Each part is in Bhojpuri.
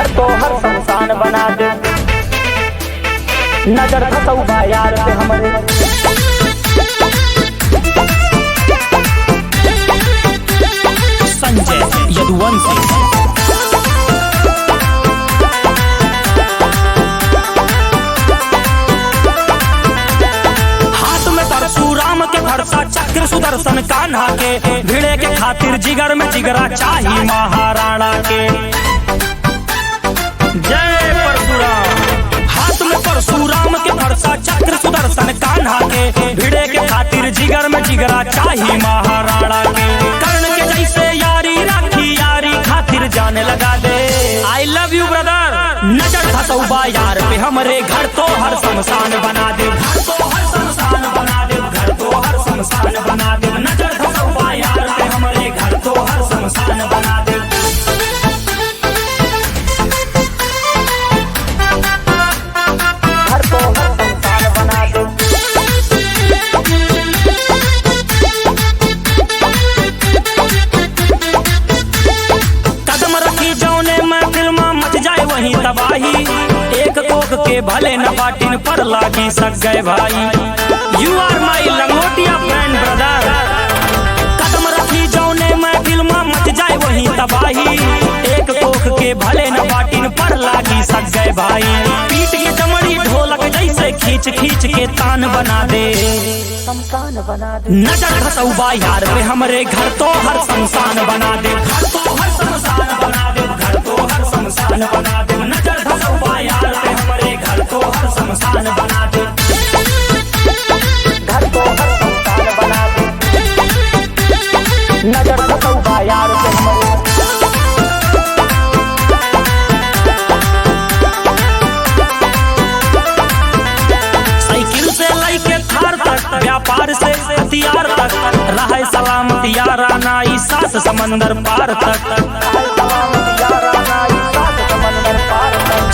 घर तो हर शमशान बना दे। नजर धसौबा यार पे हमरे। संजय यदुवंशी। हाथ में परशुराम के भरसा चक्र सुदर्शन कान्हा के, भिड़े के खातिर जिगर में जिगरा चाहिए महाराणा के। जय परशुराम। हाथ में परशुराम के भरसा चक्र सुदर्शन कान्हा के, भिड़े के खातिर जिगर में जिगरा चाहिए महाराणा के। कर्ण के जैसे यारी राखी, यारी खातिर जाने लगा दे। I love you brother. नजर धसौबा यार पे हमरे, घर तो हर शमशान बना दे। घर तो हर शमशान बना दे। घर तो हर शमशान बना दे। नजर धसौबा यार पे हमरे, घर तो हर शमशान बना दे। घर तो हर शमशान बना दे। कदम रखी जौने महफिल में मच जाए वही तबाही, एक कोक के भले न बाटिन पर लागी सक गए भाई। यू आर माई लंगोटिया फ्रेंड ब्रदर। कदम रखी जौने महफिल में मच जाए वही तबाही, एक कोक के भले न बाटिन पर लागी सक गए भाई। पीट की चमड़ी ढोलक जैसे खींच खींच के तान बना दे। शमशान बना दे। नजर धसौबा यार पे हमरे, घर तो हर शमशान बना दे। घर तो हर शमशान बना दे। घर तो हर शमशान बना दे। नजर धसौबा यार पे हमरे, घर तो हर शमशान बना दे। घर तो हर शमशान बना दे। नजर धसौबा यार पे हमरे। साइकिल से लेके थार तक, व्यापार से हथियार तक, रहे सलामत याराना ई सात समंदर पार तक।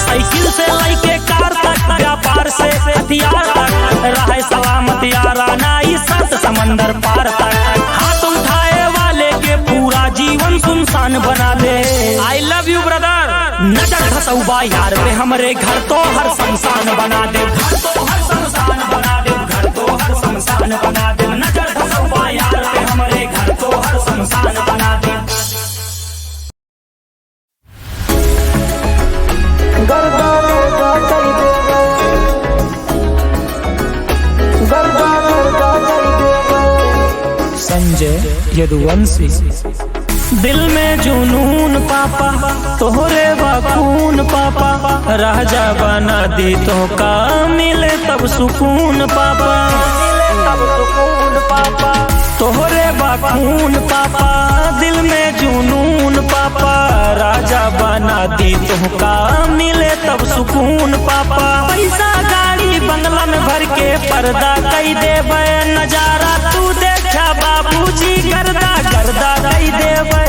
साइकिल से लेके कार तक, व्यापार से हथियार तक, रहे सलामत याराना ई सात समंदर पार तक। हाथ उठाए वाले के पूरा जीवन सुनसान बना दे। I love you brother. नजर धसौबा यार पे हमरे, घर तो हर शमशान बना दे। घर तो हर शमशान बना दे। घर तो हर शमशान बना दे। नजर धसौबा यार पे हमरे, घर तो हर शमशान बना दे। गर्दा गर्दा कर देगा। गर्दा गर्दा कर देगा। संजय यदुवंशी। दिल में जुनून पापा, तोहरे खून पापा, राजा बना दी तो का मिले तब सुकून पापा। तब सुकून पापा। तोहरे खून पापा, दिल में जुनून पापा, राजा बना दी तो का मिले तब सुकून पापा। पैसा गाड़ी बंगला में भर के पर्दा कई देवे, नजारा तू देखा बाबूजी, गर्दा गर्दा कई देवे।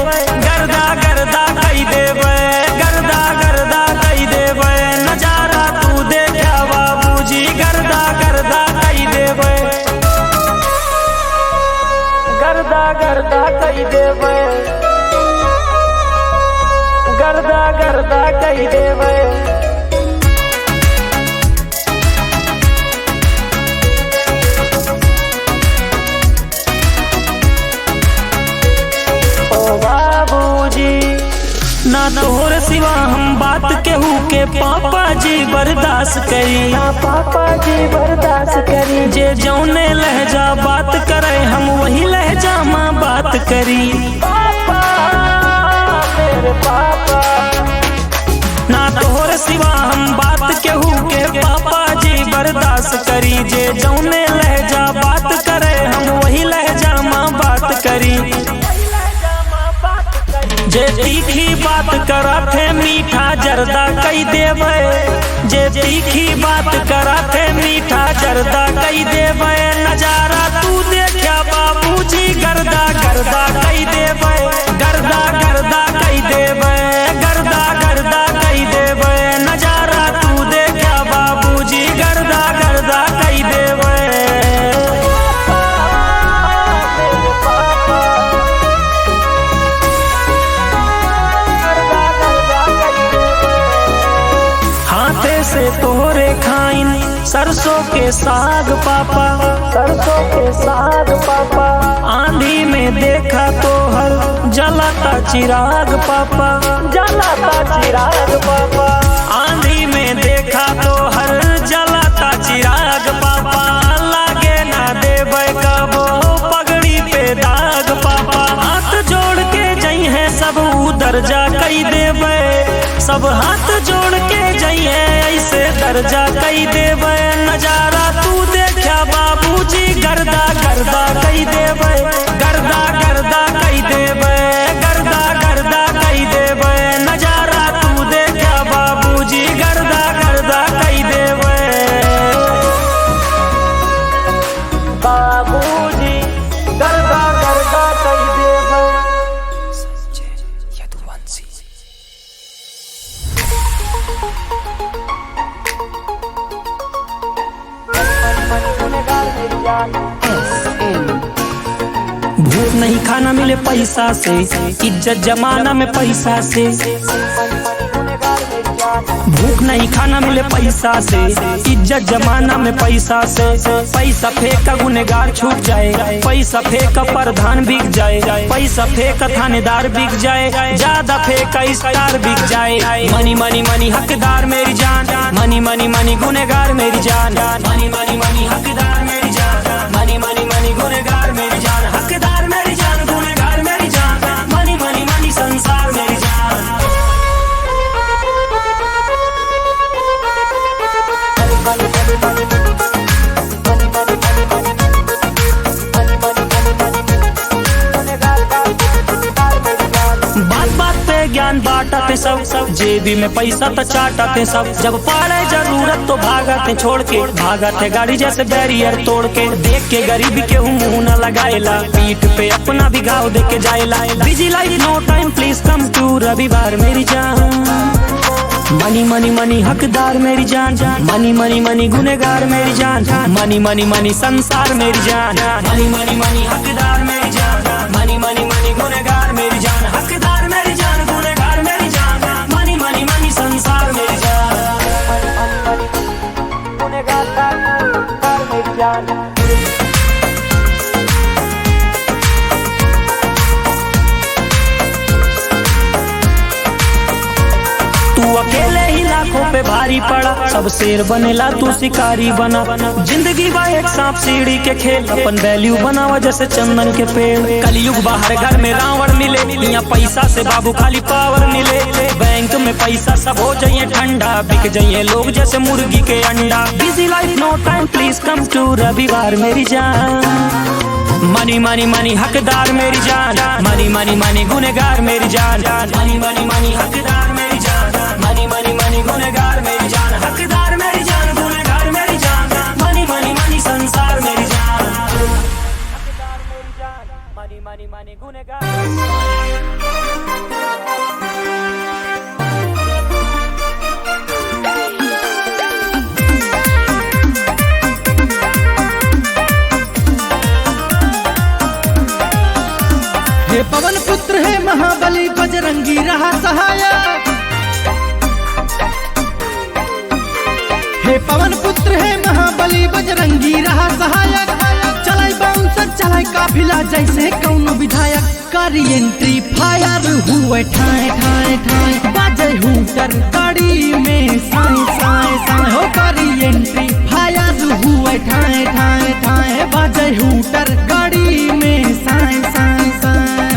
गर्दा गर्दा कई देवे। गर्दा गर्दा कई देवे। नजारा तू देखा बाबूजी, गर्दा गर्दा कई देवे। गर्दा गर्दा कई देवे। गर्दा गर्दा कई देवे। ओ बाबूजी, ना तोहर सिवा हम बात केहू के पापा जी बर्दाश्त करी। ना पापा जी बर्दाश्त करी। जे जौने लहजा बात करे, हम वही लहजा माँ बात करी। पापा मेरे पापा। ना तोहर सिवा हम बात केहू के पापा जी बर्दाश्त करी। जे जौने लहजा बात करे, हम वही लहजा माँ बात करी। जे तीखी बात करत है मीठा जर्दा कई देवे। जे तीखी बात करत है मीठा जर्दा कई देवे। नजारा तू देखा बाबूजी, गर्दा गर्दा कई देवे। गर्दा गर्दा कई देवे। गर्दा गर्दा कई देवे। नजारा तू देखा बाबूजी, गर्दा गर्दा कई देवे। सरसों के साग पापा, सरसों के साग पापा, आंधी में देखा तो हर जलाता चिराग पापा, जलाता चिराग पापा, आंधी में देखा तो हर जलाता चिराग पापा, लागे ना देवे कबो पगड़ी पे दाग पापा, हाथ जोड़ के जई है सब दर्जा कई देवे, सब हाथ जोड़ के जई है ऐसे दर्जा कई देवे, नजारा तू देखा बाबूजी गर्दा गर्दा कई देवे, गर्दा गर्दा कई देवे, गर्दा गर्दा कई देवे, नजारा तू देखा बाबूजी गर्दा गर्दा कई देवे, बाबूजी गर्दा गर्दा कई देवे। भूख नहीं खाना मिले पैसा से, इज्जत जमाना में पैसा से, भूख नहीं खाना मिले पैसा से, इज्जत जमाना में पैसा से, पैसा फेंका गुनेगार छूट जाए, पैसा फेंका प्रधान बिक जाए, पैसा फेंका थानेदार बिक जाए, ज्यादा फेंका स्टार बिक जाए, मनी मनी मनी हकदार मेरी जान, मनी मनी मनी गुनेगार मेरी जान, मनी मनी मनी हकदार मेरी जान, मनी मनी मनी गुनेगार मेरी जान, हकदार मेरी जान, गुनेगार मेरी जान, मनी मनी मनी संसार मेरी जान। बात बात पे ज्ञान बांटते सब, जेबी में पैसा तो चाटते सब, जब पड़े जरूरत तो भागते छोड़ के, भागते गाड़ी जैसे बैरियर तोड़ के, देख के गरीबी के मुंह न लगाएला, पीठ पे अपना भी घाव दे के जाएला, busy life no time please come to रविवार मेरी जान, मनी मनी मनी हकदार मेरी जान, मनी मनी मनी गुनेगार मेरी जान, मनी मनी मनी संसार मेरी जान, मनी मनी मनी हकदार मेरी जान, मनी मनी मनी गुनेगार मेरी जान, हकदार मेरी जान, गुनेगार मेरी जान, मनी मनी मनी संसार मेरी जान। गुनेगार मेरी जान। तू अकेले ही लाखों पे भारी पड़ा, सब शेर बनेला तू शिकारी बना, जिंदगी बा एक सांप सीढ़ी के खेल, अपन वैल्यू बनावा जैसे चंदन के पेड़, कलयुग बाहर घर में रावण मिले, यहाँ पैसा से बाबू खाली पावर मिले, बैंक में पैसा सब हो जाइए ठंडा, बिक जाइए लोग जैसे मुर्गी के अंडा, busy life no time please come to रविवार मेरी जान, मनी मनी मनी हकदार मेरी जान, मनी मनी मनी गुनेगार मेरी जान, मनी मनी मनी हकदार मेरी जान, मनी मनी मनी गुनेगार मेरी जान, हकदार मेरी जान, गुनेगार मेरी जान, मनी मनी मनी संसार मेरी जान, हकदार मेरी जान, मनी मनी मनी गुनेगार। हे पवन पुत्र है महाबली बजरंगी रहा सहायक, हे पवन पुत्र है महाबली बजरंगी रहा सहायक, चलाई बाउंसर चलाई काफिला जैसे कौनो विधायक, करी एंट्री फायर हुए ठाए ठाए ठाए, बाजे हूटर गाड़ी में साए साए साए, हो करी एंट्री फायर हुए ठाए ठाए ठाए, बाजे हूटर गाड़ी में साए साए साए।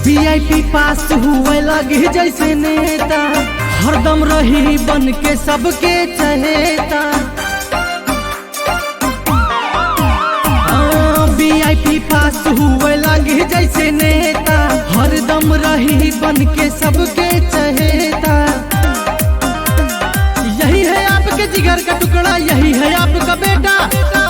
VIP पास हुए लगे जैसे नेता, हरदम रही बन के सबके चहेता, VIP पास हुए लगे जैसे नेता, हरदम रही बन के सबके चहेता, यही है आपके जिगर का टुकड़ा, यही है आपका बेटा,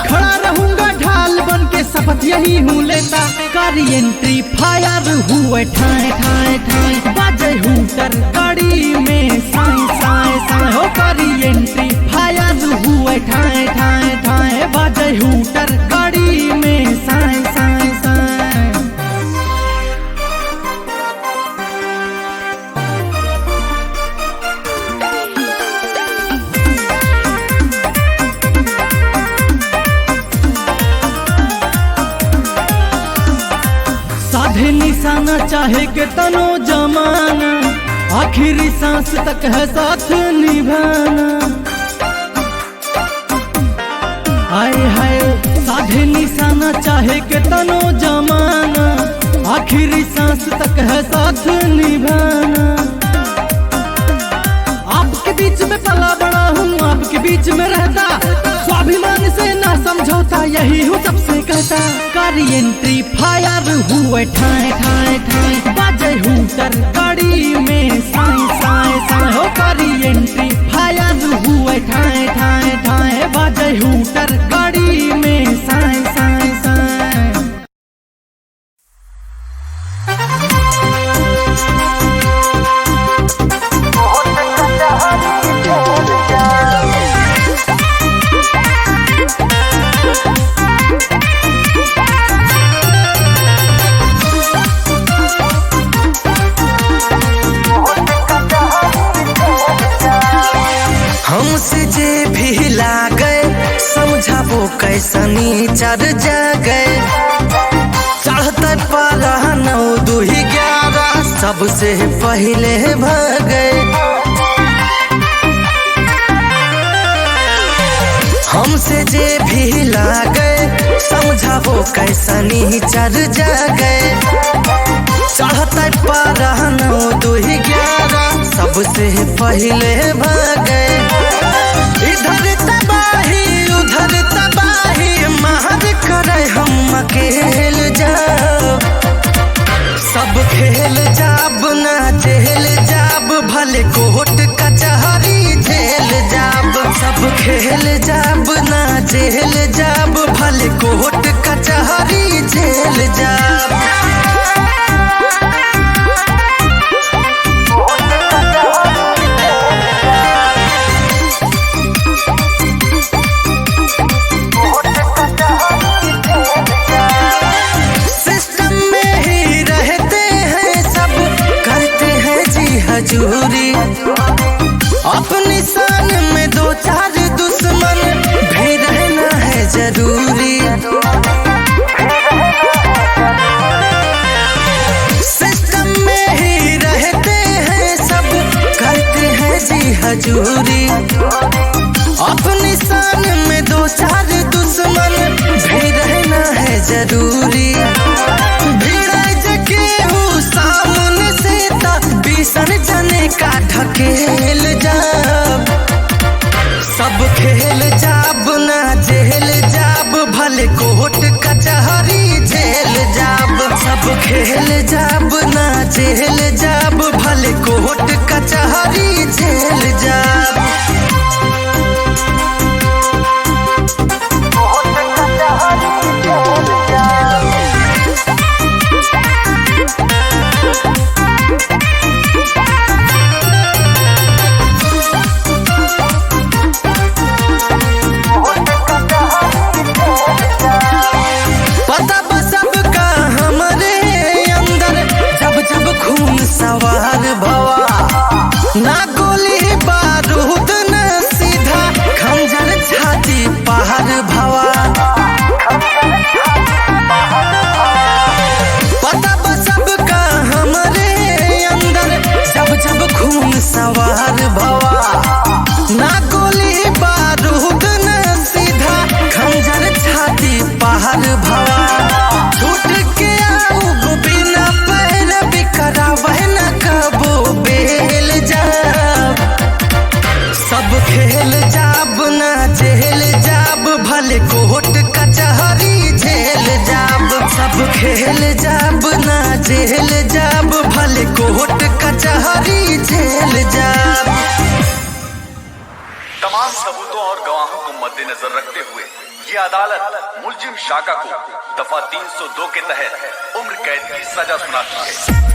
खड़ा रहूंगा ढाल बन के शपथ यही हूँ लेता, करी एंट्री फायर हुए ठाए ठाए ठाए, बाजे हूटर गाड़ी में साए साए साए, हो करी एंट्री फायर हुए ठाए निशाना चाहे के तनो जमाना, आखिरी सांस तक है साथ निभाना। आए हाय साधे निशाना चाहे के तनो जमाना, आखिरी सांस तक है साथ निभाना। आपके बीच में पला बड़ा हूँ, आपके बीच में रहता, स्वाभिमान से ना समझौता, यही हूँ सबसे कहता। कारी एंट्री फायर हुए ठाए ठाए ठाए, बाजे हूटर गाड़ी में साए साए साए हो। कारी एंट्री फायर हुए ठाए ठाए ठाए, बाजे हूटर गाड़ी में साए साए साए। हमसे जे भी लागे समझाबो कैसनी चढ़ जागे, चढ़ते पारा 9 2 11 सबसे पहले भागे। हमसे जे भी लागे समझाबो कैसनी चढ़ जागे, चढ़ते पारा 9 2 11 सबसे पहले भागे। इधर तबाही उधर तबाही मार करे हम अकेल जाब, सब खेल जाब ना जेल जाब, भले कोर्ट कचहरी जेल जाब। सब खेल जाब ना जेल जाब, भले कोर्ट कचहरी जेल जाब। हजूरी अपनी शान में 2 4 दुश्मन भी रहना है जरूरी। सिस्टम में ही रहते हैं सब, करते हैं जी हजूरी। अपनी शान में 2 4 दुश्मन भी रहना है जरूरी। सामने से बीसन जने का ढकेल जाब, सब खेल जाब ना जेल जाब, भले कोर्ट कचहरी जेल जाब। सब खेल जाब ना जेल जाब, भले कोर्ट कचहरी जेल जाब। सवार भवा ना गोली बारूद न सीधा खंजर छाती पहाड़ भवा। पता बसब का हमरे अंदर जब जब खून सवार भवा, ना गोली बारूद न सीधा खंजर छाती पहाड़ भवा। छूट के आओ बिना पैर बिकरा वहना कबो बेल जाब, सब खेल जाब ना जेल जाब, भले कोर्ट कचहरी जेल जाब। सब खेल जाब ना जेल जाब, भले कोर्ट कचहरी जेल जाब। तमाम सबूतों और गवाहों को मद्देनजर रखते हुए ये अदालत मुलजिम शाका को दफा 302 के तहत उम्र कैद की सजा सुनाती है।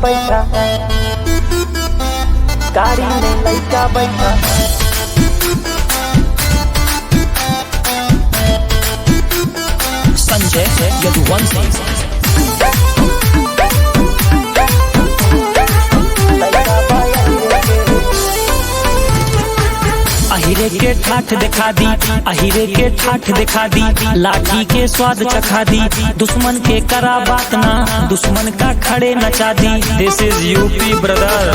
बैठा, गाड़ी में लइका बैठा। संजय यदुवंशी। अहिरे के ठाठ दिखा दी, अहिरे के ठाठ दिखा दी, लाठी के स्वाद चखा दी, दुश्मन के करा बात ना, दुश्मन का खड़े नचा दी। दिस इज यूपी ब्रदर।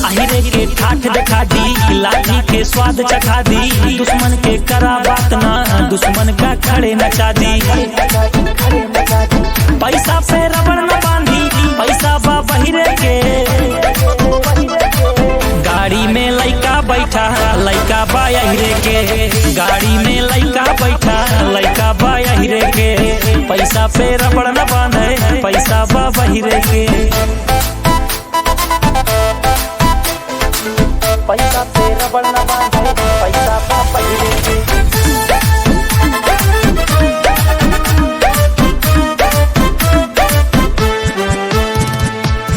अहिरे के ठाठ दिखा दी, लाठी के स्वाद चखा दी, दुश्मन के करा बात ना, दुश्मन का खड़े नचा दी। पैसा पे रबड़ न बांधी, पैसा बा बहिरे के, गाड़ी में लइका बैठा, लइका बा अहिरे के, गाड़ी में लइका बैठा, लइका बा अहिरे के, पैसा पे रबड़ न बांधे, पैसा बा बहिरे के। पैसा पे रबड़ न बांधे, पैसा बा बहिरे के।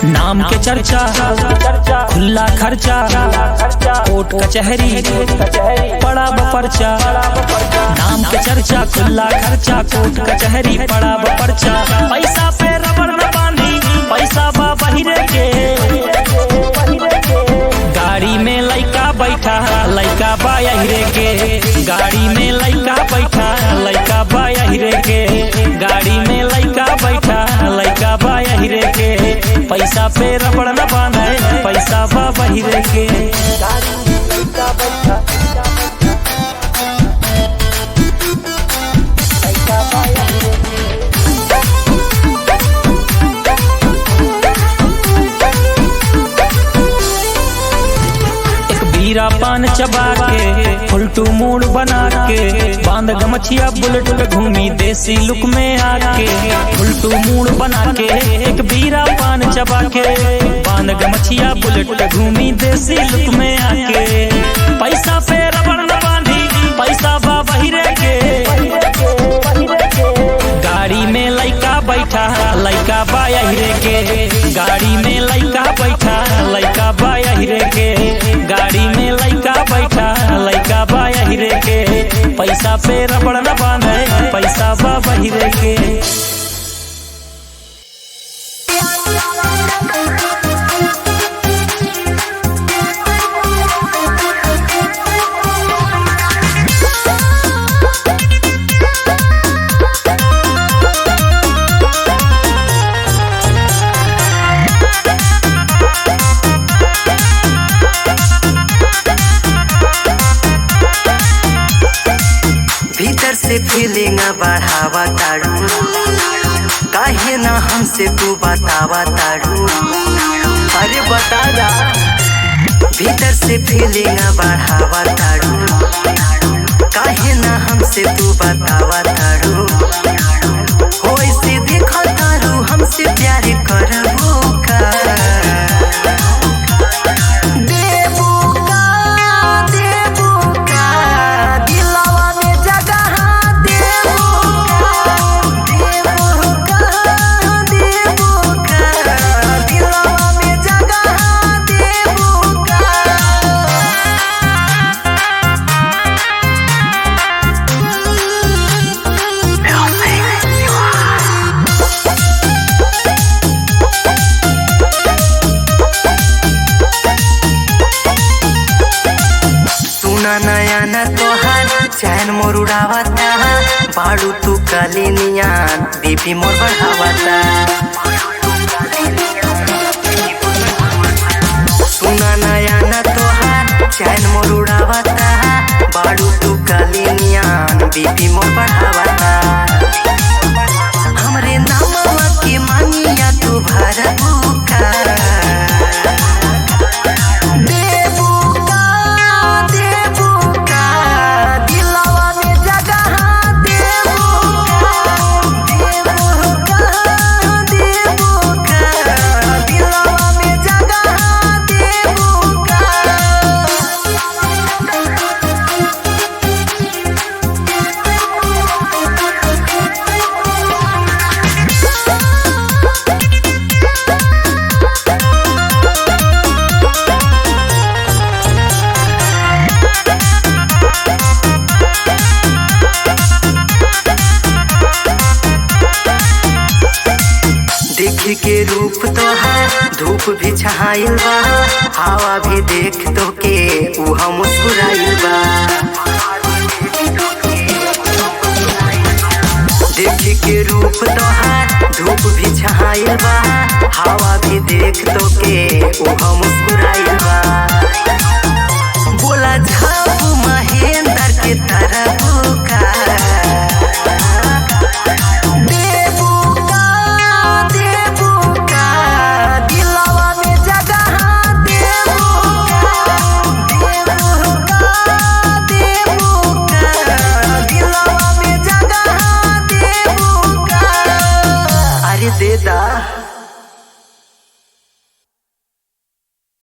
नाम के चर्चा, खुला खर्चा, कोर्ट कचहरी, पड़ा बपर्चा। नाम के चर्चा, खुला खर्चा, कोर्ट कचहरी, पड़ा बपर्चा। पैसा पे रबड़ न बांधी, पैसा बा बहिरे के, गाड़ी में लइका बैठा, लइका बा अहिरे के, गाड़ी में लइका बैठा, लइका बा अहिरे के, गाड़ी में लइका बैठा, लइका बा अहिरे के, पैसा पे रबड़ न बांधे, पैसा बा बहिरे के। गाड़ी में लइका बैठा, लइका बा अहिरे के। बीरा पान चबा के, फुलटू मूड बना के, बांध गमछिया बुलेट पे घूमी देसी लुक में आके। फुलटू मूड बना के, एक बीरा पान चबा के, बांध गमछिया बुलेट पे घूमी देसी लुक में आके। पैसा पे रबड़ न बांधी, पैसा बा बहिरे के, गाड़ी में लइका बैठा, लइका बा अहिरे के, गाड़ी में लइका बैठा, लइका बा अहिरे के, गाड़ी में लइका बैठा, लइका बा अहिरे के, पैसा पे रबड़ न बांधे, पैसा बा बहिरे के। भीतर से फीलिंग बढ़ावा तारू, काहे ना हमसे तू बतावा तारू। अरे बता जा, भीतर से फीलिंग बढ़ावा तारू, काहे ना हमसे तू बतावा तारू। हो ऐसे देखा तारू, हमसे प्यार करबो का, नया न तोहार चैन मोर उड़ावता, बाड़ू तू काली नियान बीपी मोर बढ़ावता। सुना नया न तोहार चैन मोर उड़ावता, बाड़ू तू काली नियान बीपी मोर बढ़ावता। हमरे नामवा के मांगिया तू भरबू का, धूप भी छहाइल बा हवा भी देख तो के उहा मुस्कुराइल बा देख के रूप तोहार धूप भी छहाइल बा हवा भी देख तो के उहा मुस्कुराइल